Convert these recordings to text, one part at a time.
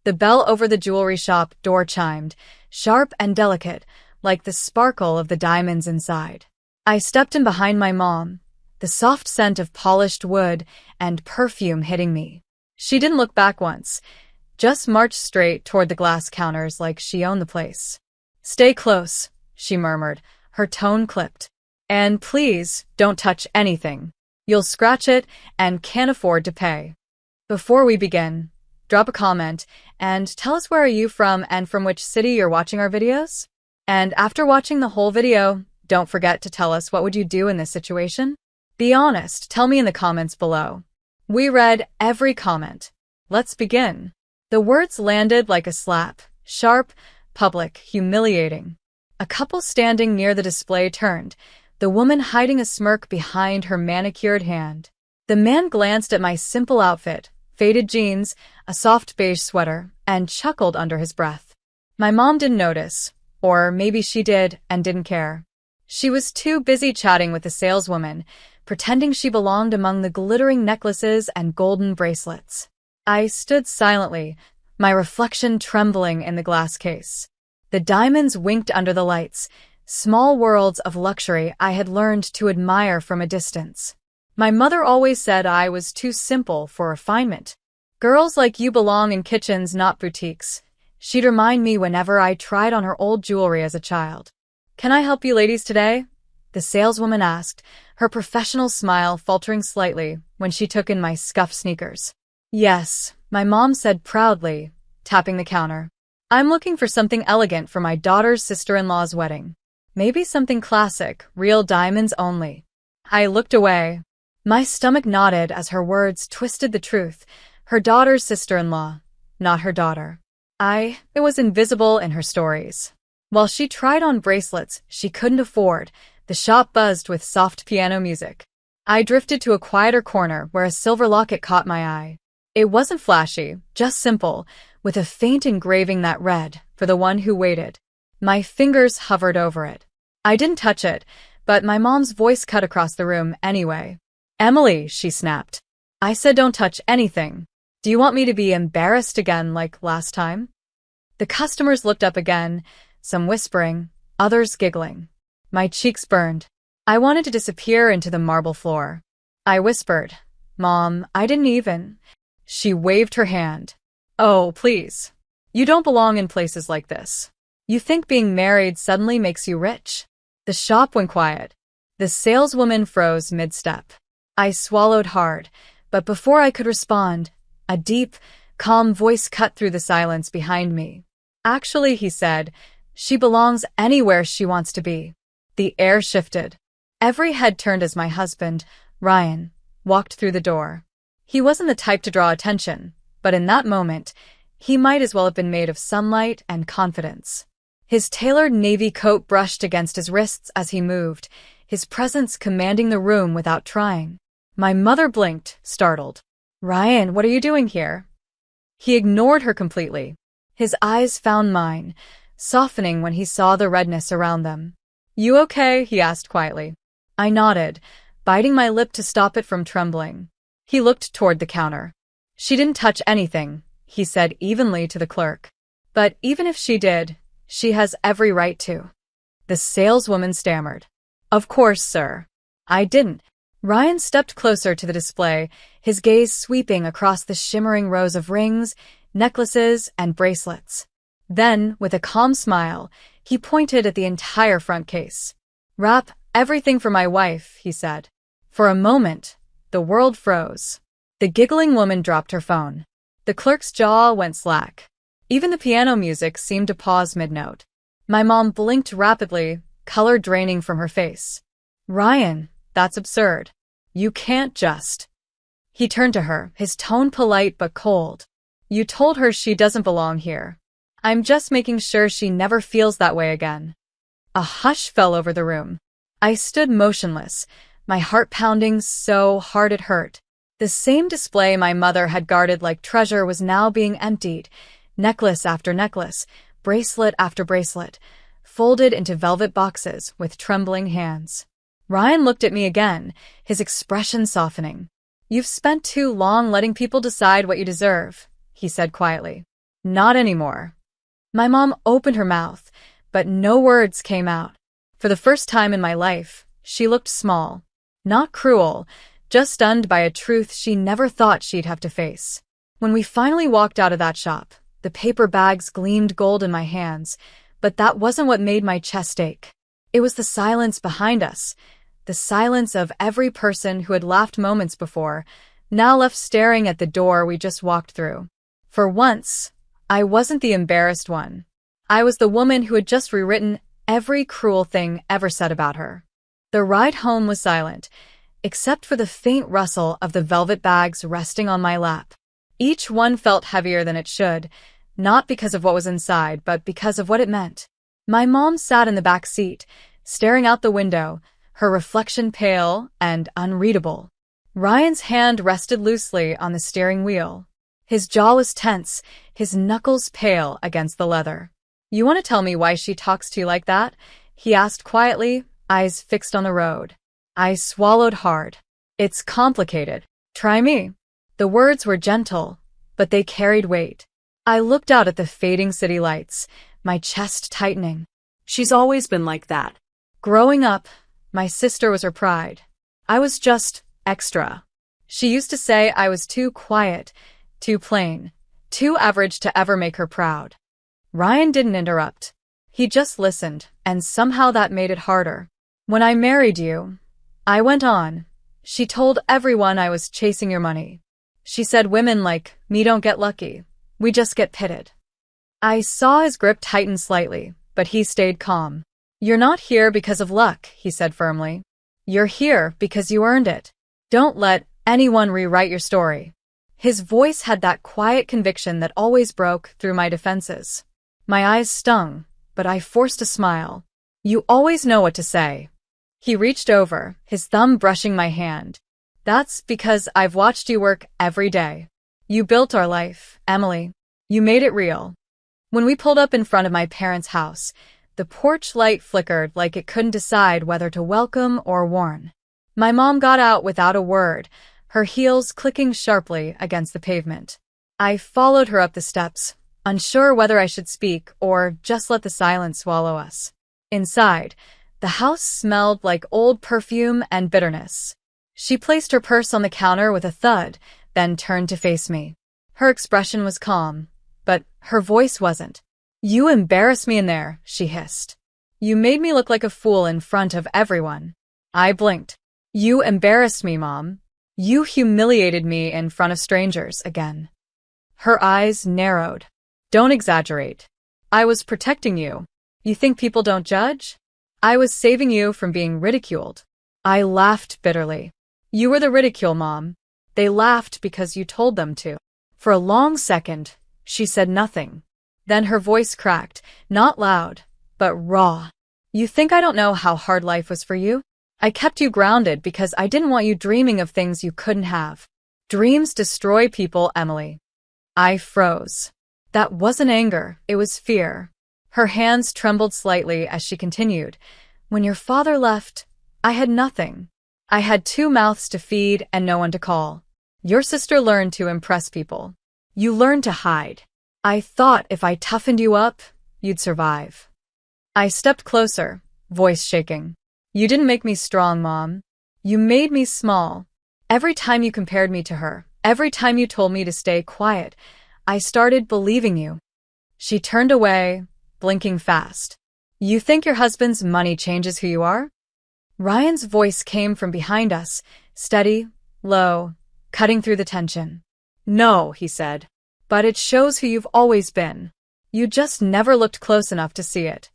The bell over the jewelry shop door chimed, sharp and delicate, like the sparkle of the diamonds inside. I stepped in behind my mom, the soft scent of polished wood and perfume hitting me. She didn't look back once, just marched straight toward the glass counters like she owned the place. "Stay close," she murmured, her tone clipped. "And please, don't touch anything. You'll scratch it and can't afford to pay." Before we begin, drop a comment and tell us where are you from and from which city you're watching our videos. And after watching the whole video, don't forget to tell us what would you do in this situation? Be honest, tell me in the comments below. We read every comment. Let's begin. The words landed like a slap, sharp, public, humiliating. A couple standing near the display turned, the woman hiding a smirk behind her manicured hand. The man glanced at my simple outfit, faded jeans, a soft beige sweater, and chuckled under his breath. My mom didn't notice, or maybe she did and didn't care. She was too busy chatting with the saleswoman, pretending she belonged among the glittering necklaces and golden bracelets. I stood silently, my reflection trembling in the glass case. The diamonds winked under the lights, small worlds of luxury I had learned to admire from a distance. My mother always said I was too simple for refinement. Girls like you belong in kitchens, not boutiques. She'd remind me whenever I tried on her old jewelry as a child. "Can I help you ladies today?" the saleswoman asked, her professional smile faltering slightly when she took in my scuffed sneakers. "Yes," my mom said proudly, tapping the counter. "I'm looking for something elegant for my daughter's sister-in-law's wedding. Maybe something classic, real diamonds only." I looked away. My stomach knotted as her words twisted the truth. Her daughter's sister-in-law, not her daughter. It was invisible in her stories. While she tried on bracelets she couldn't afford, the shop buzzed with soft piano music. I drifted to a quieter corner where a silver locket caught my eye. It wasn't flashy, just simple, with a faint engraving that read, "For the one who waited." My fingers hovered over it. I didn't touch it, but my mom's voice cut across the room anyway. "Emily," she snapped. "I said don't touch anything. Do you want me to be embarrassed again like last time?" The customers looked up again, some whispering, others giggling. My cheeks burned. I wanted to disappear into the marble floor. I whispered, "Mom, I didn't even..." She waved her hand. "Oh, please. You don't belong in places like this. You think being married suddenly makes you rich?" The shop went quiet. The saleswoman froze mid-step. I swallowed hard, but before I could respond, a deep, calm voice cut through the silence behind me. "Actually," he said, "she belongs anywhere she wants to be." The air shifted. Every head turned as my husband, Ryan, walked through the door. He wasn't the type to draw attention, but in that moment, he might as well have been made of sunlight and confidence. His tailored navy coat brushed against his wrists as he moved, his presence commanding the room without trying. My mother blinked, startled. "Ryan, what are you doing here?" He ignored her completely. His eyes found mine, softening when he saw the redness around them. "You okay?" he asked quietly. I nodded, biting my lip to stop it from trembling. He looked toward the counter. "She didn't touch anything," he said evenly to the clerk. "But even if she did, she has every right to." The saleswoman stammered. "Of course, sir. I didn't." Ryan stepped closer to the display, his gaze sweeping across the shimmering rows of rings, necklaces, and bracelets. Then, with a calm smile, he pointed at the entire front case. "Wrap everything for my wife," he said. For a moment, the world froze. The giggling woman dropped her phone. The clerk's jaw went slack. Even the piano music seemed to pause mid-note. My mom blinked rapidly, color draining from her face. "Ryan, that's absurd. You can't just..." He turned to her, his tone polite but cold. "You told her she doesn't belong here. I'm just making sure she never feels that way again." A hush fell over the room. I stood motionless, my heart pounding so hard it hurt. The same display my mother had guarded like treasure was now being emptied, necklace after necklace, bracelet after bracelet, folded into velvet boxes with trembling hands. Ryan looked at me again, his expression softening. "You've spent too long letting people decide what you deserve," he said quietly. Not anymore. My mom opened her mouth, but no words came out. For the first time in my life, she looked small. Not cruel, just stunned by a truth she never thought she'd have to face. When we finally walked out of that shop, the paper bags gleamed gold in my hands, but that wasn't what made my chest ache. It was the silence behind us, the silence of every person who had laughed moments before, now left staring at the door we just walked through. For once, I wasn't the embarrassed one. I was the woman who had just rewritten every cruel thing ever said about her. The ride home was silent, except for the faint rustle of the velvet bags resting on my lap. Each one felt heavier than it should, not because of what was inside, but because of what it meant. My mom sat in the back seat, staring out the window, her reflection pale and unreadable. Ryan's hand rested loosely on the steering wheel. His jaw was tense, his knuckles pale against the leather. "You want to tell me why she talks to you like that?" he asked quietly, eyes fixed on the road. I swallowed hard. "It's complicated. Try me." The words were gentle, but they carried weight. I looked out at the fading city lights, my chest tightening. She's always been like that. Growing up, my sister was her pride. I was just extra. She used to say I was too quiet, too plain, too average to ever make her proud. Ryan didn't interrupt. He just listened, and somehow that made it harder. "When I married you," I went on, "she told everyone I was chasing your money. She said women like me don't get lucky. We just get pitted." I saw his grip tighten slightly, but he stayed calm. "You're not here because of luck," he said firmly. "You're here because you earned it. Don't let anyone rewrite your story." His voice had that quiet conviction that always broke through my defenses. My eyes stung, but I forced a smile. "You always know what to say." He reached over, his thumb brushing my hand. "That's because I've watched you work every day. You built our life, Emily. You made it real." When we pulled up in front of my parents' house, the porch light flickered like it couldn't decide whether to welcome or warn. My mom got out without a word, her heels clicking sharply against the pavement. I followed her up the steps, unsure whether I should speak or just let the silence swallow us. Inside, the house smelled like old perfume and bitterness. She placed her purse on the counter with a thud, then turned to face me. Her expression was calm, but her voice wasn't. "You embarrassed me in there," she hissed. "You made me look like a fool in front of everyone." I blinked. "You embarrassed me, Mom. You humiliated me in front of strangers again." Her eyes narrowed. "Don't exaggerate. I was protecting you. You think people don't judge? I was saving you from being ridiculed." I laughed bitterly. "You were the ridicule, Mom. They laughed because you told them to." For a long second, she said nothing. Then her voice cracked, not loud, but raw. "You think I don't know how hard life was for you? I kept you grounded because I didn't want you dreaming of things you couldn't have. Dreams destroy people, Emily." I froze. That wasn't anger, it was fear. Her hands trembled slightly as she continued. "When your father left, I had nothing. I had 2 mouths to feed and no one to call. Your sister learned to impress people. You learned to hide. I thought if I toughened you up, you'd survive." I stepped closer, voice shaking. "You didn't make me strong, Mom. You made me small. Every time you compared me to her, every time you told me to stay quiet, I started believing you." She turned away, blinking fast. "You think your husband's money changes who you are?" Ryan's voice came from behind us, steady, low, cutting through the tension. "No," he said. "But it shows who you've always been. You just never looked close enough to see it."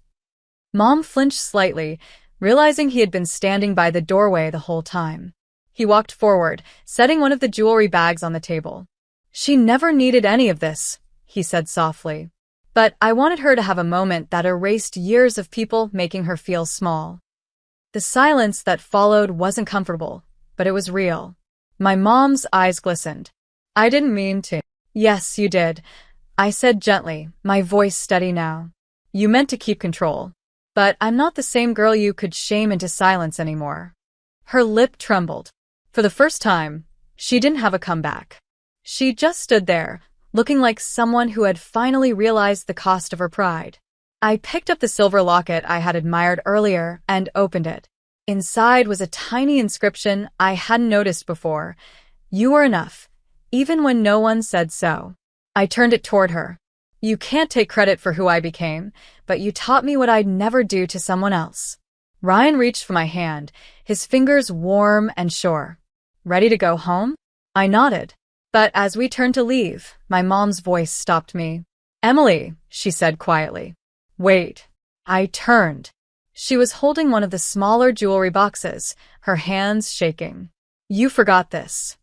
Mom flinched slightly, realizing he had been standing by the doorway the whole time. He walked forward, setting one of the jewelry bags on the table. "She never needed any of this," he said softly. "But I wanted her to have a moment that erased years of people making her feel small." The silence that followed wasn't comfortable, but it was real. My mom's eyes glistened. "I didn't mean to." "Yes, you did," I said gently, my voice steady now. "You meant to keep control. But I'm not the same girl you could shame into silence anymore." Her lip trembled. For the first time, she didn't have a comeback. She just stood there, looking like someone who had finally realized the cost of her pride. I picked up the silver locket I had admired earlier and opened it. Inside was a tiny inscription I hadn't noticed before. "You are enough, even when no one said so." I turned it toward her. "You can't take credit for who I became, but you taught me what I'd never do to someone else." Ryan reached for my hand, his fingers warm and sure. "Ready to go home?" I nodded. But as we turned to leave, my mom's voice stopped me. "Emily," she said quietly. "Wait." I turned. She was holding one of the smaller jewelry boxes, her hands shaking. "You forgot this."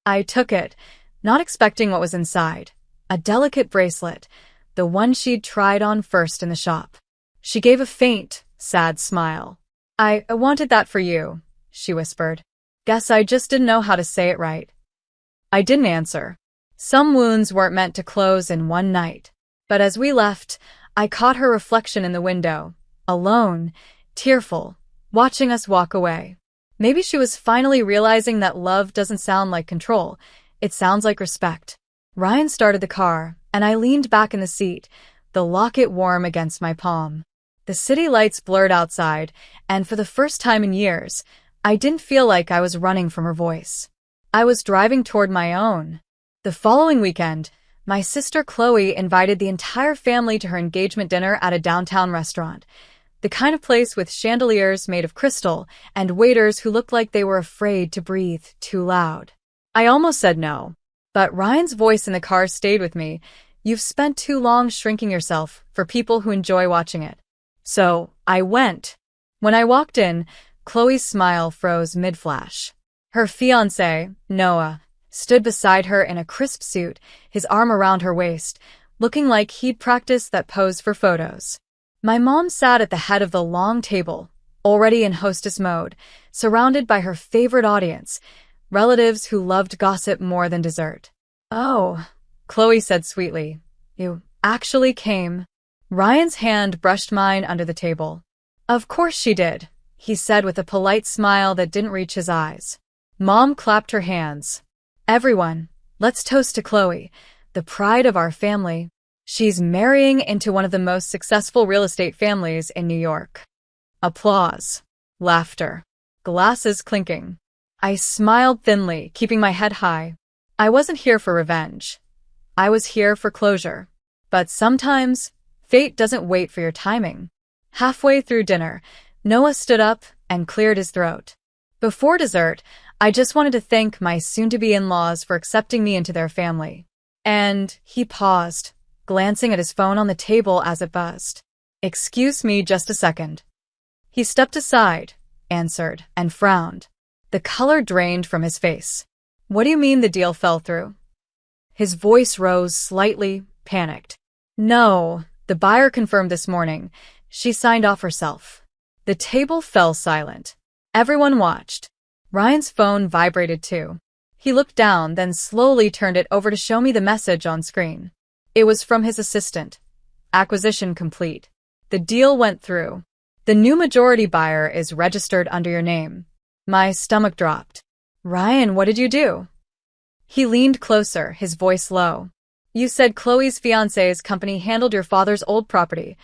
I took it, not expecting what was inside. A delicate bracelet, the one she'd tried on first in the shop. She gave a faint, sad smile. I wanted that for you," she whispered. "Guess I just didn't know how to say it right." I didn't answer. Some wounds weren't meant to close in one night. But as we left, I caught her reflection in the window, alone, tearful, watching us walk away. Maybe she was finally realizing that love doesn't sound like control, it sounds like respect. Ryan started the car, and I leaned back in the seat, the locket warm against my palm. The city lights blurred outside, and for the first time in years, I didn't feel like I was running from her voice. I was driving toward my own. The following weekend, my sister Chloe invited the entire family to her engagement dinner at a downtown restaurant, the kind of place with chandeliers made of crystal and waiters who looked like they were afraid to breathe too loud. I almost said no, but Ryan's voice in the car stayed with me. "You've spent too long shrinking yourself for people who enjoy watching it." So I went. When I walked in, Chloe's smile froze mid-flash. Her fiancé, Noah, stood beside her in a crisp suit, his arm around her waist, looking like he'd practiced that pose for photos. My mom sat at the head of the long table, already in hostess mode, surrounded by her favorite audience, relatives who loved gossip more than dessert. "Oh," Chloe said sweetly, "you actually came." Ryan's hand brushed mine under the table. "Of course she did," he said with a polite smile that didn't reach his eyes. Mom clapped her hands. "Everyone, let's toast to Chloe, the pride of our family. She's marrying into one of the most successful real estate families in New York." Applause. Laughter. Glasses clinking. I smiled thinly, keeping my head high. I wasn't here for revenge. I was here for closure. But sometimes, fate doesn't wait for your timing. Halfway through dinner, Noah stood up and cleared his throat. Before dessert, I just wanted to thank my soon-to-be in-laws for accepting me into their family. And he paused, glancing at his phone on the table as it buzzed. "Excuse me just a second." He stepped aside, answered, and frowned. The color drained from his face. "What do you mean the deal fell through?" His voice rose slightly, panicked. "No, the buyer confirmed this morning. She signed off herself." The table fell silent. Everyone watched. Ryan's phone vibrated too. He looked down, then slowly turned it over to show me the message on screen. It was from his assistant. "Acquisition complete. The deal went through. The new majority buyer is registered under your name." My stomach dropped. "Ryan, what did you do?" He leaned closer, his voice low. "You said Chloe's fiancé's company handled your father's old property,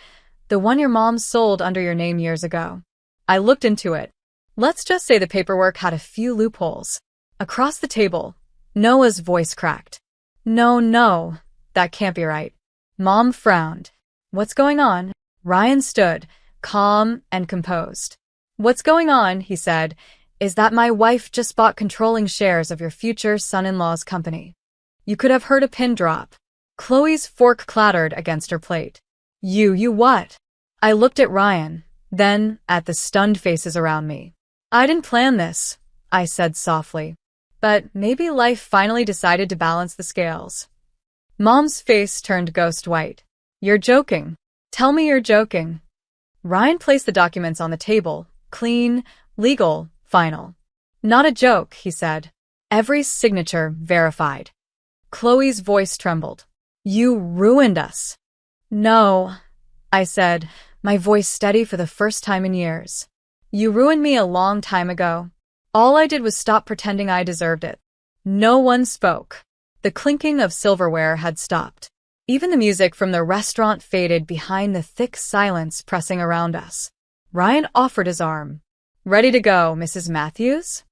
the one your mom sold under your name years ago." I looked into it. Let's just say the paperwork had a few loopholes. Across the table, Noah's voice cracked. No, that can't be right." Mom frowned. "What's going on?" Ryan stood, calm and composed. "What's going on," he said, "is that my wife just bought controlling shares of your future son-in-law's company." You could have heard a pin drop. Chloe's fork clattered against her plate. You what?" I looked at Ryan, then at the stunned faces around me. "I didn't plan this," I said softly. "But maybe life finally decided to balance the scales." Mom's face turned ghost white. "You're joking. Tell me you're joking." Ryan placed the documents on the table, clean, legal, final. "Not a joke," he said. "Every signature verified." Chloe's voice trembled. "You ruined us." "No," I said, my voice steady for the first time in years. "You ruined me a long time ago. All I did was stop pretending I deserved it." No one spoke. The clinking of silverware had stopped. Even the music from the restaurant faded behind the thick silence pressing around us. Ryan offered his arm. "Ready to go, Mrs. Matthews?"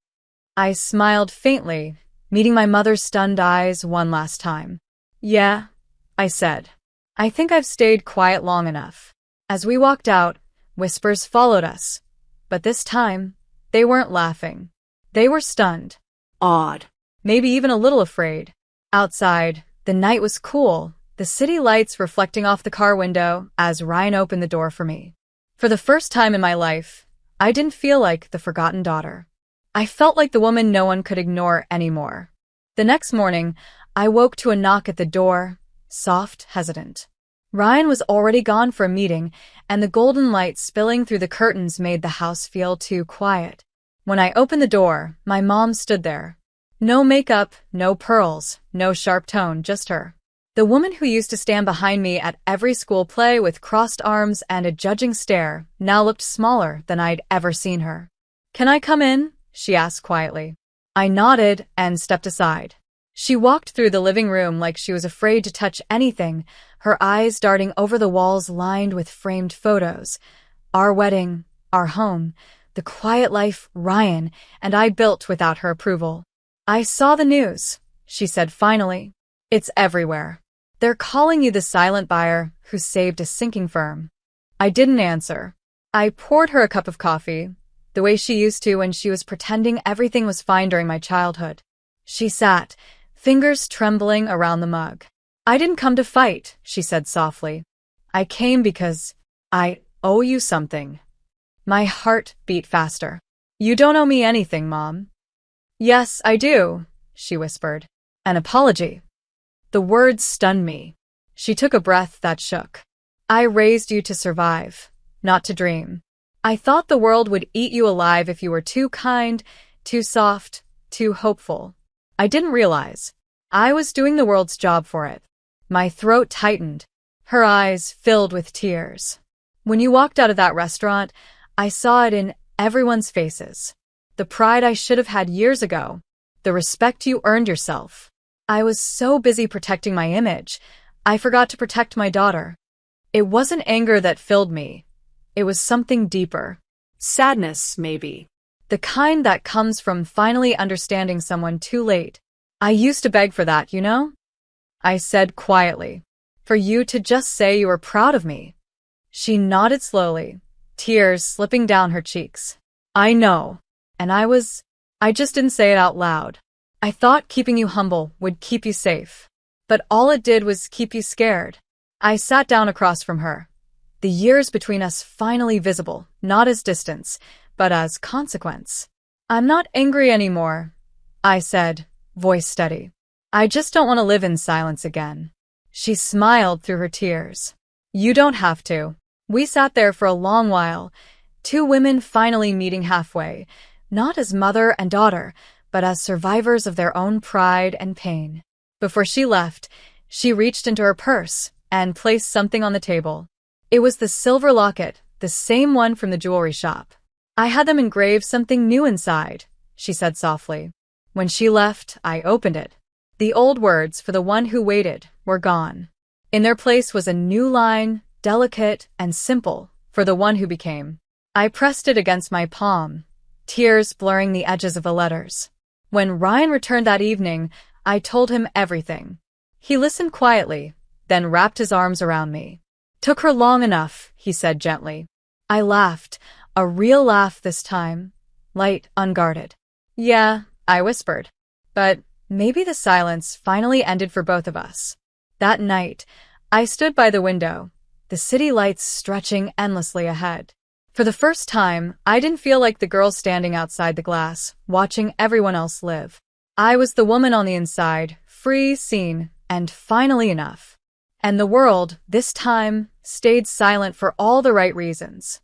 I smiled faintly, meeting my mother's stunned eyes one last time. "Yeah," I said. "I think I've stayed quiet long enough." As we walked out, whispers followed us. But this time, they weren't laughing. They were stunned. Awed. Maybe even a little afraid. Outside, the night was cool, the city lights reflecting off the car window as Ryan opened the door for me. For the first time in my life, I didn't feel like the forgotten daughter. I felt like the woman no one could ignore anymore. The next morning, I woke to a knock at the door, soft, hesitant. Ryan was already gone for a meeting, and the golden light spilling through the curtains made the house feel too quiet. When I opened the door, my mom stood there. No makeup, no pearls, no sharp tone, just her. The woman who used to stand behind me at every school play with crossed arms and a judging stare now looked smaller than I'd ever seen her. "Can I come in?" she asked quietly. I nodded and stepped aside. She walked through the living room like she was afraid to touch anything, her eyes darting over the walls lined with framed photos. Our wedding, our home, the quiet life Ryan and I built without her approval. "I saw the news," she said finally. "It's everywhere. They're calling you the silent buyer who saved a sinking firm." I didn't answer. I poured her a cup of coffee, the way she used to when she was pretending everything was fine during my childhood. She sat, fingers trembling around the mug. "I didn't come to fight," she said softly. "I came because I owe you something." My heart beat faster. "You don't owe me anything, Mom." "Yes, I do," she whispered. "An apology." The words stunned me. She took a breath that shook. "I raised you to survive, not to dream. I thought the world would eat you alive if you were too kind, too soft, too hopeful. I didn't realize I was doing the world's job for it." My throat tightened. Her eyes filled with tears. "When you walked out of that restaurant, I saw it in everyone's faces. The pride I should have had years ago. The respect you earned yourself. I was so busy protecting my image, I forgot to protect my daughter." It wasn't anger that filled me. It was something deeper. Sadness, maybe. The kind that comes from finally understanding someone too late. "I used to beg for that, you know?" I said quietly. "For you to just say you were proud of me." She nodded slowly, tears slipping down her cheeks. "I know. And I just didn't say it out loud. I thought keeping you humble would keep you safe. But all it did was keep you scared." I sat down across from her. The years between us finally visible, not as distance, but as consequence. "I'm not angry anymore," I said, voice steady. "I just don't want to live in silence again." She smiled through her tears. "You don't have to." We sat there for a long while, two women finally meeting halfway, not as mother and daughter, but as survivors of their own pride and pain. Before she left, she reached into her purse and placed something on the table. It was the silver locket, the same one from the jewelry shop. "I had them engrave something new inside," she said softly. When she left, I opened it. The old words for the one who waited were gone. In their place was a new line, delicate and simple, for the one who became. I pressed it against my palm, tears blurring the edges of the letters. When Ryan returned that evening, I told him everything. He listened quietly, then wrapped his arms around me. "Took her long enough," he said gently. I laughed, a real laugh this time, light, unguarded. "Yeah," I whispered. But maybe the silence finally ended for both of us. That night, I stood by the window, the city lights stretching endlessly ahead. For the first time, I didn't feel like the girl standing outside the glass, watching everyone else live. I was the woman on the inside, free, seen, and finally enough. And the world, this time, stayed silent for all the right reasons.